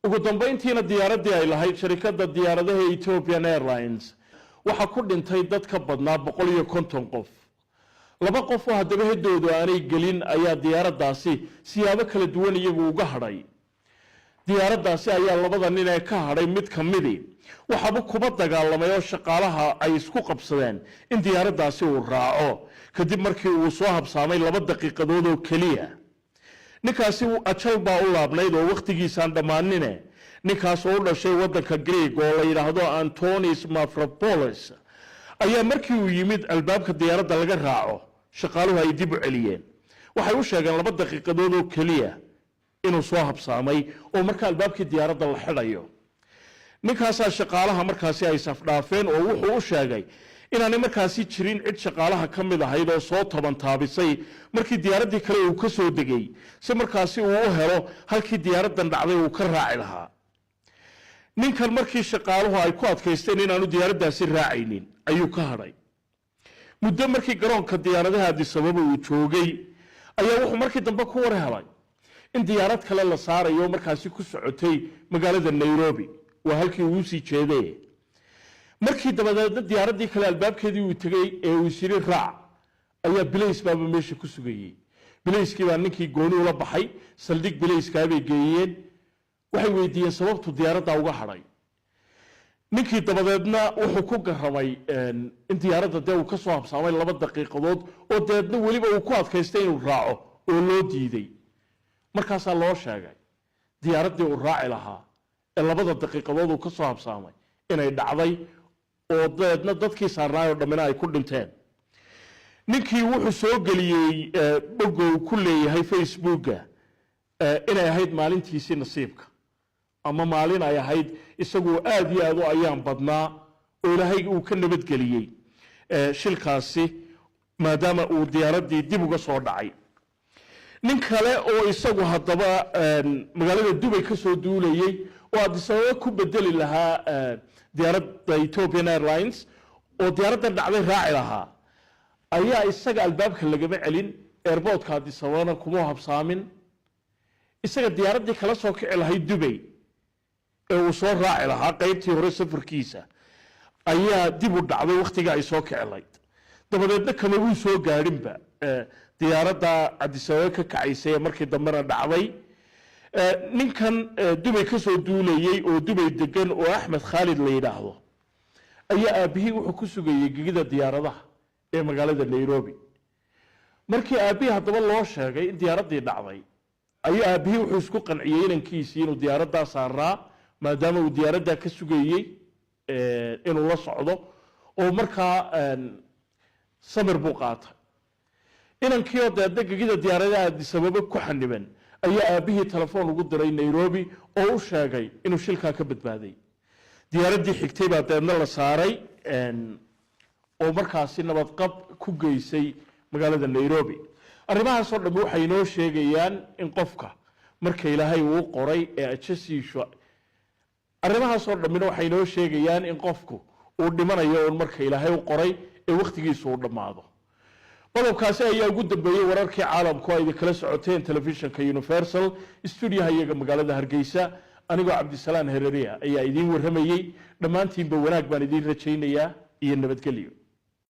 ugu dambeyntiina diyaaradii ay lahayd shirkadda diyaaradaha Ethiopian airlines waxa ku dhintay dad ka badnaa 150 qof laba qof oo hadaba heedoodu aanay gelin ayaa diyaaradaasi siyaabo kala duwan iyagu uga hadhay diyaaradaasi ayaa labada nin ee ka hadhay mid kamidi waxaba kuba dagaalamay oo shaqaalaha ay isku qabsadeen in diyaaradaasi uu raaco kadib markii uu soo habsaamay 2 daqiiqadood oo kaliya ninkaasi ajal baa u laabnayd oo waqtigiisaan dhamaanine ninkaas oo u dhashay wadanka Greek oo la yiraahdo Antonis Mavropoulos ayaa markii uu yimid albaabka diyaaradda laga raaco shaqaaluhu ay dib u celiyeen waxay u sheegeen 2 daqiiqadood oo kaliya inuu soo habsaamay oo marka albaabkii diyaaradda la xidhayo ninkaas shaqaalaha markaasi ay safdhaafeen oo wuxuu u sheegay inaanay markaasi jirin cid shaqaalaha kamid ahayd oo soo tabantaabisay markii diyaaradii kale uu ka soo degay si markaasi uu u helo halkii diyaaraddan dhacday uu ka raaci lahaa ninkan markii shaqaaluhu ay ku adkaysteen inaanu diyaaraddaasi raacaynin ayuu ka hadhay muddo markii garoonka diyaaradaha Addis Ababa uu joogay ayaa wuxuu markii dambe ku war helay in diyaarad kale la saarayo markaasi ku socotay magaalada Nairobi waa halkii uu sii jeeday markii dabadeedna diyaaradii kale albaabkeedii uu tagay ee uu siri raac ayaa bileys baaba meesha ku sugayay bileyskii baa ninkii gooni ula baxay saldig bileyska ay geeyeen waxay weydiiyeen sababtu diyaaradda uga hadhay ninkii dabadeedna wuxuu ku garamay in diyaaradda uu ka soo habsaamay 2 daqiiqadood oo deedna waliba uu ku adkaystay inuu raaco oo loo diiday markaas loo sheegay diyaaradii uu raaci lahaa ee 2 daqiiqadood uu ka soo habsaamay inay dhacday oo deedna dadkii saarnaayo dhamina ay ku dhinteen ninkii wuxuu soo galiyay bogo ku leeyahay Facebook-ga inay ahayd maalintiisii nasiibka ama maalin ay ahayd isagu aad iyo aad u ayaan badnaa oo Ilaahay uu ka nabad galiyay shilkaasi maadaama uu diyaaradii dib uga soo dhacay nin kale oo isagu hadaba magaalada Dubai ka soo duulayay oo Addis Ababa ku bedeli lahaa diyaaradda Ethiopian airlines oo diyaaradda dhacday raaci lahaa ayaa isaga albaabka lagama celin airportka Addis Ababa kuma habsaamin isaga diyaaradii kala soo kici lahayd Dubai ee uu soo raaci lahaa qaybtii hore safarkiisa ayaa dib u dhacday waqtiga ay soo kicilayd dabadeedna kama uu soo gaarinba diyaaradda Addis Ababa ka kacaysay markii dambena dhacday ninkan Dubai ka soo duulayay oo Dubai degan oo Ahmed Khalid la yiraahdo ayaa aabihii wuxuu ku sugayay gigida diyaaradaha ee magaalada Nairobi markii aabihii hadaba loo sheegay in diyaaradii dhacday ayaa aabihii wuxuu isku qanciyay inankiisii inuu diyaaradda saaraa maadaama uu diyaaradda ka sugayay inuu la socdo oo markaa samir buu qaatay inankii oo gigida diyaaradaha Addis Ababa ku xaniban ayaa aabihii telefoon ugu diray Nairobi oo u sheegay inuu shilka ka badbaaday diyaaradii xigtay baa deedna la saaray oo markaasi nabad qab ku geysay magaalada Nairobi arrimahaas oo dhan waxay noo sheegayaan in qofka marka Ilaahay uu qoray ee ajasiisho arrimahaas oo dhan waxay noo sheegayaan in qofku uu dhimanayo oo marka Ilaahay uu qoray ee waqtigiisu uu dhamaado qodobkaasi ayaa ugu dambeeyay wararkii caalamku ay kala socoteen telefishinka Universal studio iyaga magaalada Hargeysa anigoo Cabdisalaan Hereriya ayaa idin waramayay dhamaantiinba wanaag baan idin rajaynayaa iyo nabadgelyo